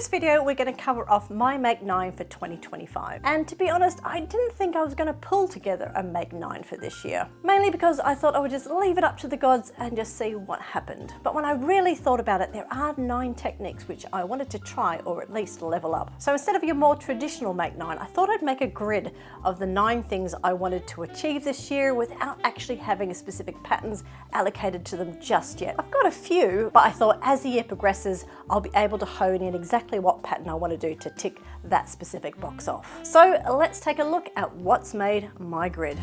this video, we're going to cover off my Make 9 for 2025. And to be honest, I didn't think I was going to pull together a Make 9 for this year. Mainly because I thought I would just leave it up to the gods and just see what happened. But when I really thought about it, there are 9 techniques which I wanted to try or at least level up. So instead of your more traditional Make 9, I thought I'd make a grid of the 9 things I wanted to achieve this year without actually having specific patterns allocated to them just yet. I've got a few, but I thought as the year progresses, I'll be able to hone in exactly what pattern I want to do to tick that specific box off. So let's take a look at what's made my grid.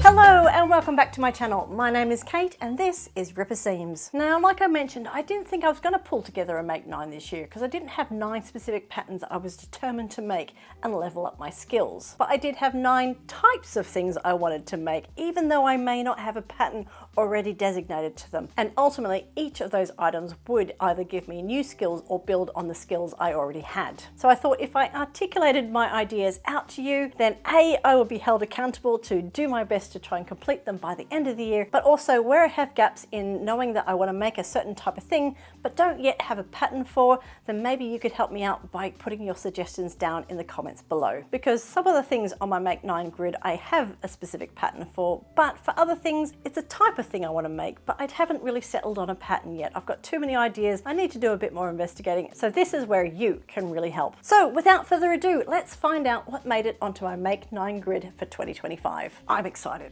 Hello and welcome back to my channel. My name is Kate and this is Ripper Seams. Now, like I mentioned, I didn't think I was going to pull together a Make 9 this year because I didn't have 9 specific patterns I was determined to make and level up my skills. But I did have 9 types of things I wanted to make, even though I may not have a pattern already designated to them. And ultimately, each of those items would either give me new skills or build on the skills I already had. So I thought if I articulated my ideas out to you, then A, I would be held accountable to do my best to try and complete them by the end of the year, but also where I have gaps in knowing that I want to make a certain type of thing, but don't yet have a pattern for, then maybe you could help me out by putting your suggestions down in the comments below. Because some of the things on my Make 9 grid I have a specific pattern for, but for other things, it's a type of thing I want to make, but I haven't really settled on a pattern yet. I've got too many ideas. I need to do a bit more investigating. So this is where you can really help. So without further ado, let's find out what made it onto my Make 9 grid for 2025. I'm excited.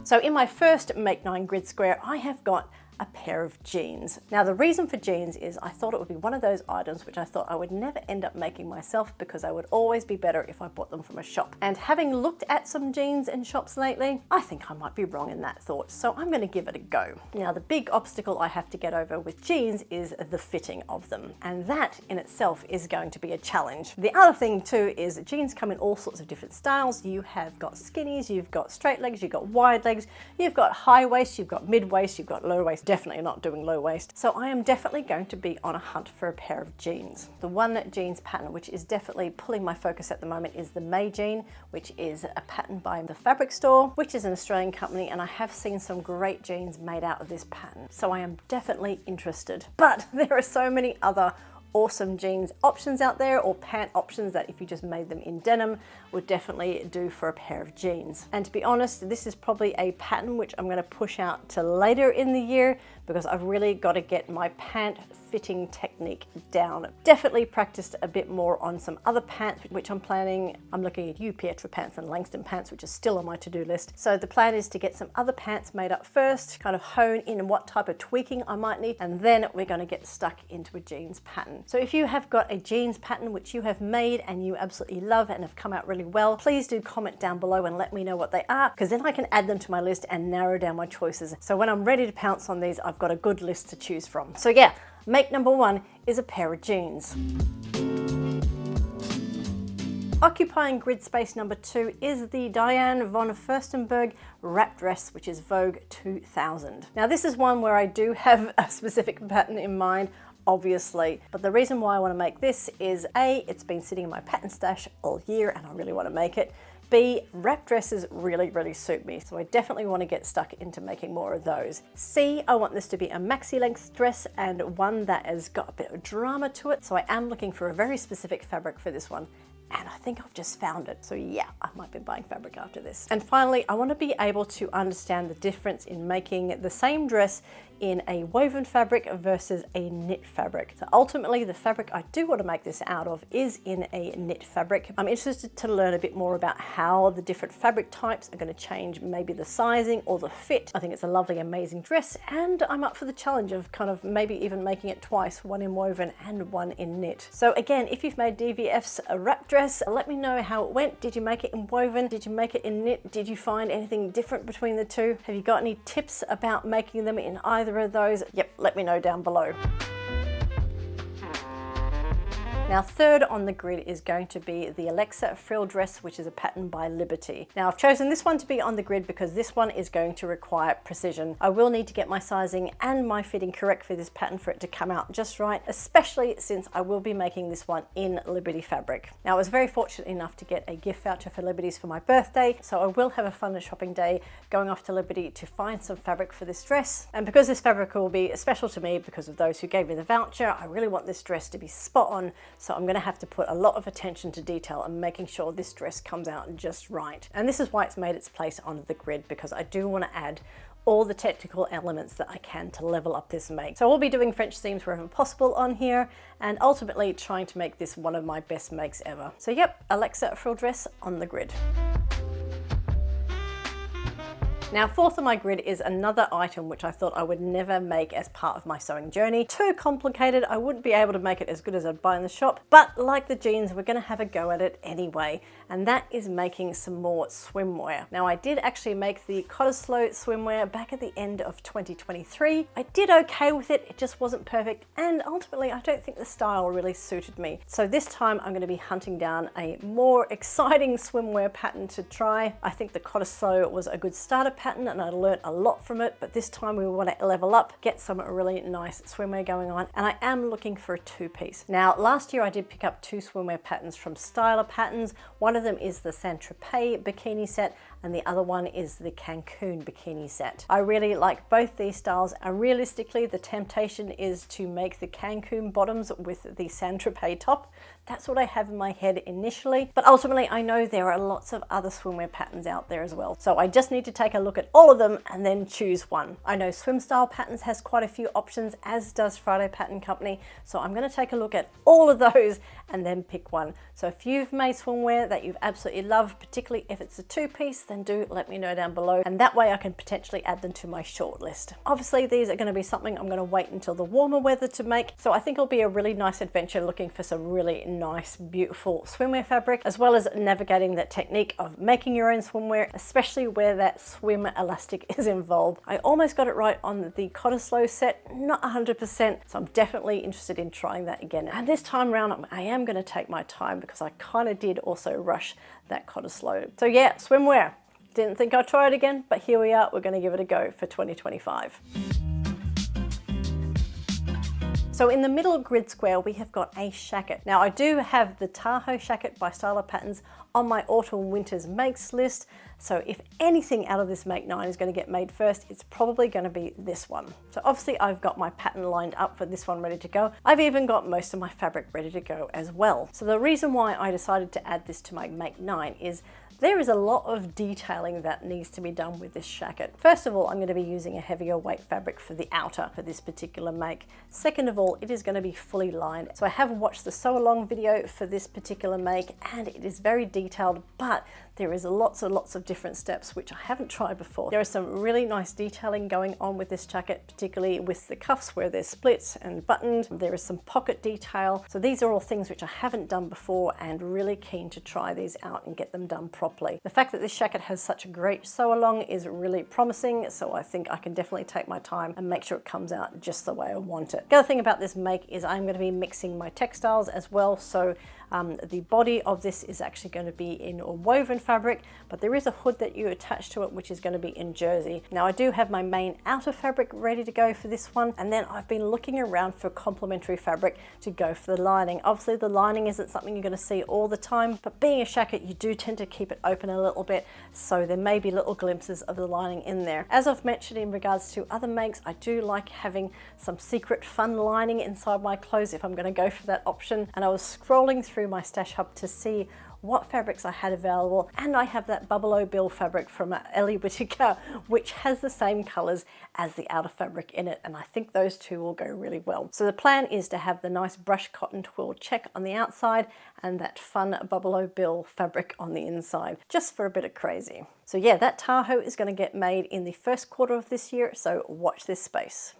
So in my first Make 9 grid square, I have got a pair of jeans. Now the reason for jeans is I thought it would be one of those items which I thought I would never end up making myself because I would always be better if I bought them from a shop. And having looked at some jeans in shops lately, I think I might be wrong in that thought. So I'm going to give it a go. Now the big obstacle I have to get over with jeans is the fitting of them. And that in itself is going to be a challenge. The other thing too is jeans come in all sorts of different styles. You have got skinnies, you've got straight legs, you've got wide legs, you've got high waist, you've got mid waist, you've got low waist. Definitely not doing low waist. So I am definitely going to be on a hunt for a pair of jeans. The one jeans pattern which is definitely pulling my focus at the moment is the May jean, which is a pattern by The Fabric Store, which is an Australian company, and I have seen some great jeans made out of this pattern. So I am definitely interested. But there are so many other awesome jeans options out there, or pant options that if you just made them in denim would definitely do for a pair of jeans. And to be honest, this is probably a pattern which I'm going to push out to later in the year because I've really got to get my pant fitting technique down. Definitely practiced a bit more on some other pants which I'm planning. I'm looking at Pietra pants and Langston pants, which is still on my to-do list. So the plan is to get some other pants made up first, kind of hone in what type of tweaking I might need, and then we're going to get stuck into a jeans pattern. So if you have got a jeans pattern which you have made and you absolutely love and have come out really well, please do comment down below and let me know what they are, because then I can add them to my list and narrow down my choices. So when I'm ready to pounce on these, I've got a good list to choose from. So yeah, Make number 1 is a pair of jeans. Occupying grid space number 2 is the Diane von Furstenberg wrap dress, which is Vogue 2000. Now this is one where I do have a specific pattern in mind, obviously, but the reason why I want to make this is A, it's been sitting in my pattern stash all year and I really want to make it. B, wrap dresses really suit me, so I definitely want to get stuck into making more of those. C, I want this to be a maxi length dress and one that has got a bit of drama to it, so I am looking for a very specific fabric for this one. And I think I've just found it. So yeah, I might be buying fabric after this. And finally, I want to be able to understand the difference in making the same dress in a woven fabric versus a knit fabric. So ultimately, the fabric I do want to make this out of is in a knit fabric. I'm interested to learn a bit more about how the different fabric types are going to change maybe the sizing or the fit. I think it's a lovely, amazing dress, and I'm up for the challenge of kind of maybe even making it twice, one in woven and one in knit. So again, if you've made DVF's a wrap dress, let me know how it went. Did you make it in woven? Did you make it in knit? Did you find anything different between the two? Have you got any tips about making them in either of those? Yep, let me know down below. Now third on the grid is going to be the Alexa frill dress, which is a pattern by Liberty. Now I've chosen this one to be on the grid because this one is going to require precision. I will need to get my sizing and my fitting correct for this pattern for it to come out just right, especially since I will be making this one in Liberty fabric. Now I was very fortunate enough to get a gift voucher for Liberty's for my birthday, so I will have a fun shopping day going off to Liberty to find some fabric for this dress. And because this fabric will be special to me because of those who gave me the voucher, I really want this dress to be spot on. So I'm going to have to put a lot of attention to detail and making sure this dress comes out just right. And this is why it's made its place on the grid, because I do want to add all the technical elements that I can to level up this make. So I'll be doing French seams wherever possible on here and ultimately trying to make this one of my best makes ever. So yep, Alexa frill dress on the grid. Now fourth on my grid is another item which I thought I would never make as part of my sewing journey. Too complicated, I wouldn't be able to make it as good as I'd buy in the shop, but like the jeans, we're gonna have a go at it anyway, and that is making some more swimwear. Now I did actually make the Cottesloe swimwear back at the end of 2023. I did okay with it, it just wasn't perfect, and ultimately I don't think the style really suited me. So this time I'm gonna be hunting down a more exciting swimwear pattern to try. I think the Cottesloe was a good starter pattern and I learned a lot from it, but this time we want to level up, get some really nice swimwear going on, and I am looking for a two-piece. Now last year I did pick up two swimwear patterns from Styler Patterns. One of them is the Saint-Tropez bikini set and the other one is the Cancun bikini set. I really like both these styles, and realistically the temptation is to make the Cancun bottoms with the Saint-Tropez top. That's what I have in my head initially, but ultimately I know there are lots of other swimwear patterns out there as well. So I just need to take a look at all of them and then choose one. I know Swim Style Patterns has quite a few options, as does Friday Pattern Company. So I'm going to take a look at all of those and then pick one. So if you've made swimwear that you've absolutely loved, particularly if it's a two-piece, then do let me know down below, and that way I can potentially add them to my short list. Obviously these are going to be something I'm going to wait until the warmer weather to make, so I think it'll be a really nice adventure looking for some really nice beautiful swimwear fabric, as well as navigating that technique of making your own swimwear, especially where that swim elastic is involved. I almost got it right on the Cottesloe set, not 100%, so I'm definitely interested in trying that again. And this time around I am going to take my time because I kind of did also rush that Cottesloe. So yeah, swimwear. Didn't think I'd try it again, but here we are. We're going to give it a go for 2025. So in the middle grid square, we have got a shacket. Now I do have the Tahoe shacket by Styler Patterns on my autumn winters makes list. So if anything out of this make 9 is going to get made first, it's probably going to be this one. So obviously I've got my pattern lined up for this one ready to go. I've even got most of my fabric ready to go as well. So the reason why I decided to add this to my make 9 is there is a lot of detailing that needs to be done with this shacket. First of all, I'm going to be using a heavier weight fabric for the outer for this particular make. Second of all, it is going to be fully lined. So I have watched the sew along video for this particular make and it is very detailed, but there is lots and lots of different steps which I haven't tried before. There is some really nice detailing going on with this jacket, particularly with the cuffs where they're split and buttoned. There is some pocket detail. So these are all things which I haven't done before and really keen to try these out and get them done properly. The fact that this jacket has such a great sew along is really promising, so I think I can definitely take my time and make sure it comes out just the way I want it. The other thing about this make is I'm going to be mixing my textiles as well, so the body of this is actually going to be in a woven fabric, but there is a hood that you attach to it which is going to be in jersey. Now I do have my main outer fabric ready to go for this one, and then I've been looking around for complementary fabric to go for the lining. Obviously the lining isn't something you're going to see all the time, but being a shacket you do tend to keep it open a little bit, so there may be little glimpses of the lining in there. As I've mentioned in regards to other makes, I do like having some secret fun lining inside my clothes if I'm going to go for that option, and I was scrolling through my stash hub to see what fabrics I had available, and I have that Buffalo Bill fabric from Ellie Whittaker, which has the same colors as the outer fabric in it, and I think those two will go really well. So the plan is to have the nice brush cotton twill check on the outside and that fun Buffalo Bill fabric on the inside, just for a bit of crazy. So yeah, that Tahoe is going to get made in the first quarter of this year, so watch this space.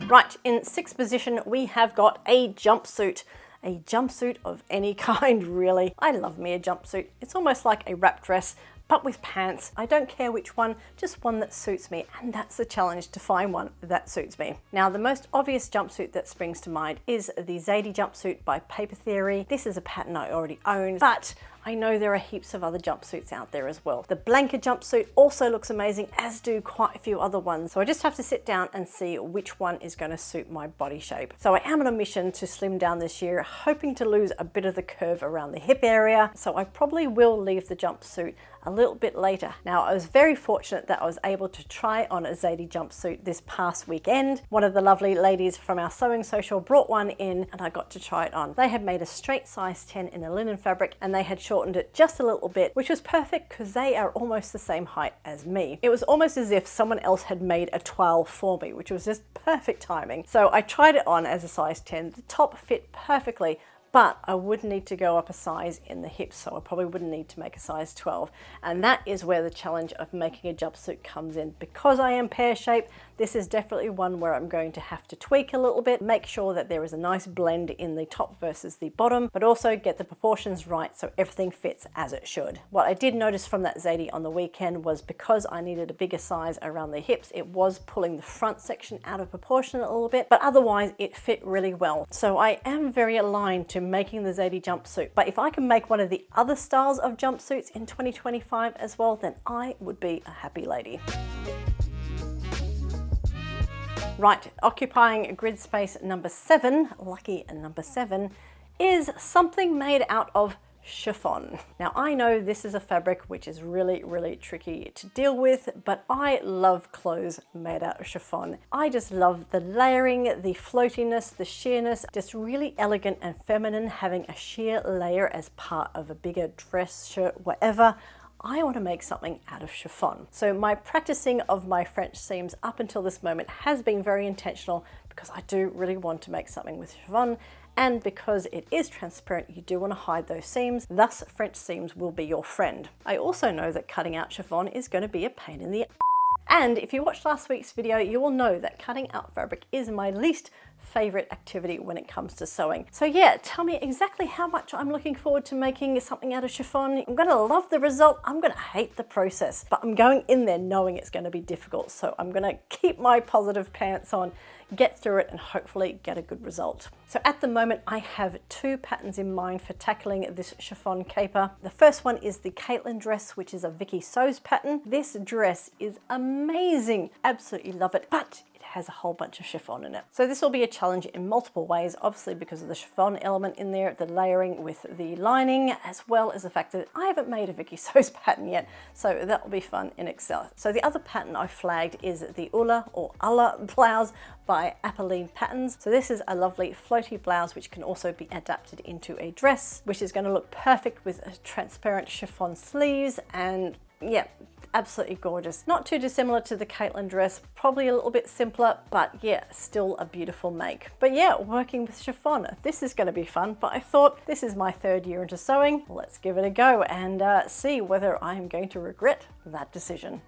Right, in sixth position we have got a jumpsuit. A jumpsuit of any kind, really. I love me a jumpsuit. It's almost like a wrap dress, But with pants, I don't care which one, just one that suits me, and that's the challenge, to find one that suits me. Now, the most obvious jumpsuit that springs to mind is the Zadie jumpsuit by Paper Theory. This is a pattern I already own, but I know there are heaps of other jumpsuits out there as well. The blanket jumpsuit also looks amazing, as do quite a few other ones. So I just have to sit down and see which one is going to suit my body shape. So I am on a mission to slim down this year, hoping to lose a bit of the curve around the hip area. So I probably will leave the jumpsuit a little bit later. Now, I was very fortunate that I was able to try on a Zadie jumpsuit this past weekend. One of the lovely ladies from our sewing social brought one in and I got to try it on. They had made a straight size 10 in a linen fabric and they had shortened it just a little bit, which was perfect because they are almost the same height as me. It was almost as if someone else had made a 12 for me, which was just perfect timing. So I tried it on as a size 10. The top fit perfectly, but I would need to go up a size in the hips, so I probably wouldn't need to make a size 12. And that is where the challenge of making a jumpsuit comes in. Because I am pear-shaped, this is definitely one where I'm going to have to tweak a little bit, make sure that there is a nice blend in the top versus the bottom, but also get the proportions right so everything fits as it should. What I did notice from that Zadie on the weekend was because I needed a bigger size around the hips, it was pulling the front section out of proportion a little bit, but otherwise it fit really well. So I am very aligned to making the Zadie jumpsuit, but if I can make one of the other styles of jumpsuits in 2025 as well, then I would be a happy lady. Right, occupying grid space number 7, lucky number 7, is something made out of chiffon. Now, I know this is a fabric which is really tricky to deal with, but I love clothes made out of chiffon. I just love the layering, the floatiness, the sheerness, just really elegant and feminine, having a sheer layer as part of a bigger dress, shirt, whatever. I want to make something out of chiffon. So my practicing of my French seams up until this moment has been very intentional because I do really want to make something with chiffon, and because it is transparent, you do want to hide those seams, thus French seams will be your friend. I also know that cutting out chiffon is going to be a pain in the and if you watched last week's video, you will know that cutting out fabric is my least favorite activity when it comes to sewing. So yeah, tell me exactly how much I'm looking forward to making something out of chiffon. I'm gonna love the result, I'm gonna hate the process, but I'm going in there knowing it's gonna be difficult. So I'm gonna keep my positive pants on, get through it, and hopefully get a good result. So at the moment, I have 2 patterns in mind for tackling this chiffon caper. The first one is the Caitlin dress, which is a Vicky Sews pattern. This dress is amazing, absolutely love it, but has a whole bunch of chiffon in it. So this will be a challenge in multiple ways, obviously because of the chiffon element in there, the layering with the lining, as well as the fact that I haven't made a Vicky Sews pattern yet, so that will be fun in itself. So the other pattern I flagged is the Ulla or Ulla blouse by Apolline Patterns. So this is a lovely floaty blouse which can also be adapted into a dress, which is going to look perfect with transparent chiffon sleeves, and yeah, absolutely gorgeous. Not too dissimilar to the Caitlin dress, probably a little bit simpler, but yeah, still a beautiful make. But yeah, working with chiffon, this is going to be fun, but I thought this is my 3rd year into sewing. Let's give it a go and see whether I am going to regret that decision.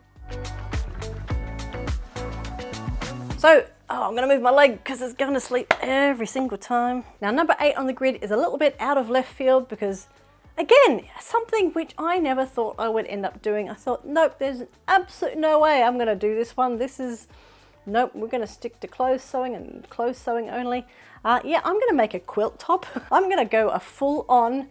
So, I'm gonna move my leg because it's going to sleep every single time. Now, number 8 on the grid is a little bit out of left field because again, something which I never thought I would end up doing. I thought, nope, there's absolutely no way I'm going to do this one. Nope, we're going to stick to clothes sewing and clothes sewing only. Yeah, I'm going to make a quilt top. I'm going to go a full-on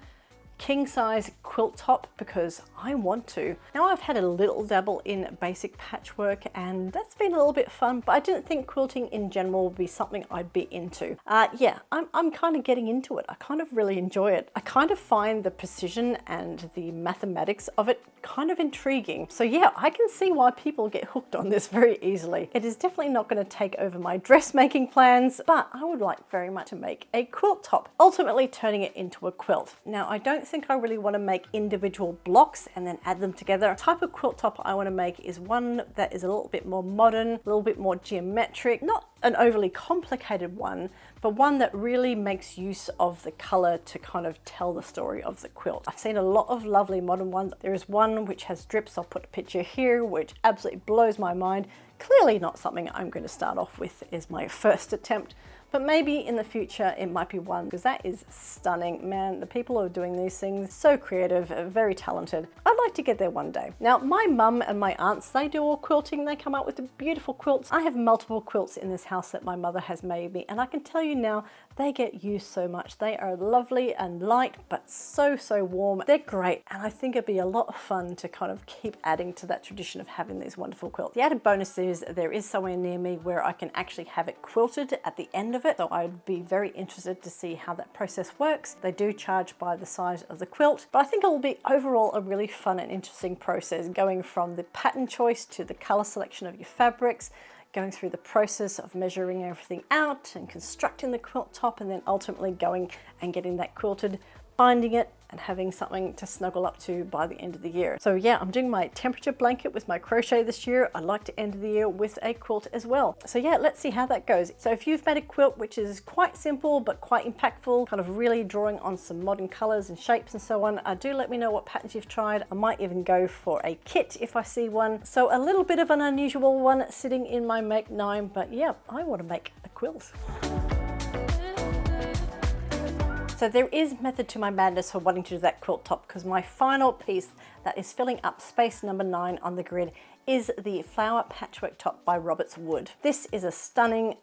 king size quilt top because I want to. Now, I've had a little dabble in basic patchwork and that's been a little bit fun, but I didn't think quilting in general would be something I'd be into. Yeah, I'm kind of getting into it. I kind of really enjoy it. I kind of find the precision and the mathematics of it kind of intriguing. So yeah, I can see why people get hooked on this very easily. It is definitely not going to take over my dressmaking plans, but I would like very much to make a quilt top, ultimately turning it into a quilt. Now, I don't think I really want to make individual blocks and then add them together. The type of quilt top I want to make is one that is a little bit more modern, a little bit more geometric, not an overly complicated one, but one that really makes use of the color to kind of tell the story of the quilt. I've seen a lot of lovely modern ones. There is one which has drips, I'll put a picture here, which absolutely blows my mind. Clearly not something I'm going to start off with as my first attempt, but maybe in the future it might be one, because that is stunning. Man, the people who are doing these things, so creative, very talented. I'd like to get there one day. Now, my mum and my aunts, they do all quilting. They come up with beautiful quilts. I have multiple quilts in this house that my mother has made me, and I can tell you now, they get used so much. They are lovely and light, but so warm. They're great, and I think it'd be a lot of fun to kind of keep adding to that tradition of having these wonderful quilts. The added bonus is there is somewhere near me where I can actually have it quilted at the end of it, so I'd be very interested to see how that process works. They do charge by the size of the quilt, but I think it will be overall a really fun and interesting process, going from the pattern choice to the color selection of your fabrics, going through the process of measuring everything out and constructing the quilt top, and then ultimately going and getting that quilted, binding it, and having something to snuggle up to by the end of the year. So yeah, I'm doing my temperature blanket with my crochet this year. I'd like to end the year with a quilt as well. So yeah, let's see how that goes. So if you've made a quilt which is quite simple but quite impactful, kind of really drawing on some modern colors and shapes and so on, do let me know what patterns you've tried. I might even go for a kit if I see one. So a little bit of an unusual one sitting in my Make 9, but yeah, I want to make a quilt. So there is method to my madness for wanting to do that quilt top, because my final piece that is filling up space number 9 on the grid is the flower patchwork top by Roberts Wood. This is a stunning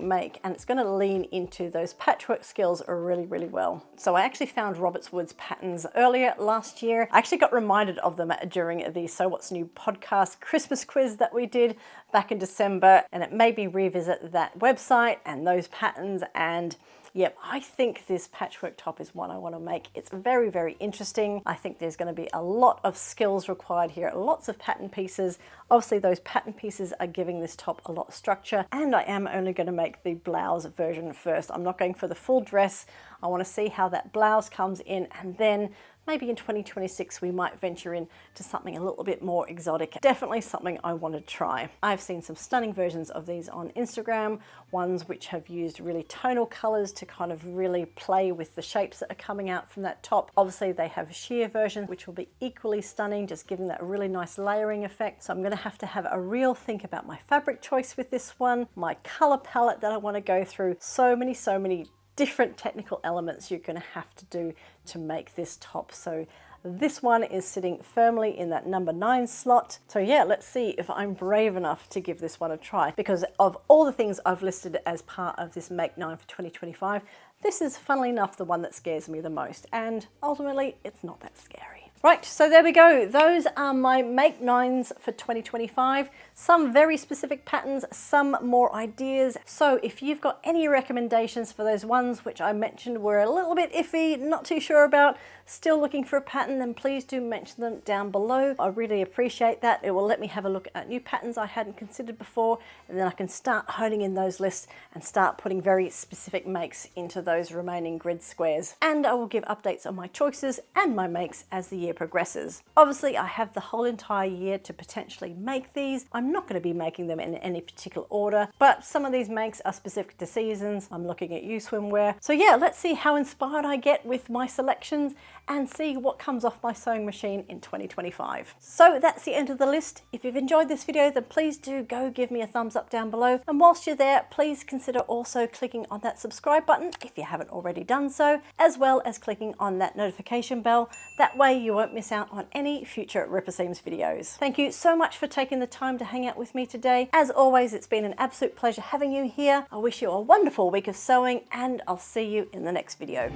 make, and it's going to lean into those patchwork skills really well. So I actually found Roberts Wood's patterns earlier last year. I actually got reminded of them during the So What's New podcast Christmas quiz that we did back in December, and it made me revisit that website and those patterns, and yep, I think this patchwork top is one I want to make. It's very interesting. I think there's going to be a lot of skills required here, lots of pattern pieces. Obviously, those pattern pieces are giving this top a lot of structure, and I am only going to make the blouse version first. I'm not going for the full dress. I want to see how that blouse comes in, and then maybe in 2026 we might venture into something a little bit more exotic. Definitely something I want to try. I've seen some stunning versions of these on Instagram, ones which have used really tonal colors to kind of really play with the shapes that are coming out from that top. Obviously they have a sheer version which will be equally stunning, just giving that really nice layering effect. So I'm going to have a real think about my fabric choice with this one, my color palette that I want to go through. So many different technical elements you're going to have to do to make this top. So this one is sitting firmly in that number 9 slot. So yeah, let's see if I'm brave enough to give this one a try, because of all the things I've listed as part of this Make 9 for 2025, this is funnily enough the one that scares me the most, and ultimately it's not that scary. Right, so there we go. Those are my Make 9s for 2025. Some very specific patterns, some more ideas. So if you've got any recommendations for those ones which I mentioned were a little bit iffy, not too sure about, still looking for a pattern, then please do mention them down below. I really appreciate that. It will let me have a look at new patterns I hadn't considered before, and then I can start honing in those lists and start putting very specific makes into those remaining grid squares. And I will give updates on my choices and my makes as the year progresses. Obviously, I have the whole entire year to potentially make these. I'm not going to be making them in any particular order, but some of these makes are specific to seasons. I'm looking at you, swimwear. So yeah, let's see how inspired I get with my selections and see what comes off my sewing machine in 2025. So that's the end of the list. If you've enjoyed this video, then please do go give me a thumbs up down below. And whilst you're there, please consider also clicking on that subscribe button if you haven't already done so, as well as clicking on that notification bell. That way you won't miss out on any future Ripper Seams videos. Thank you so much for taking the time to hang out with me today. As always, it's been an absolute pleasure having you here. I wish you a wonderful week of sewing, and I'll see you in the next video.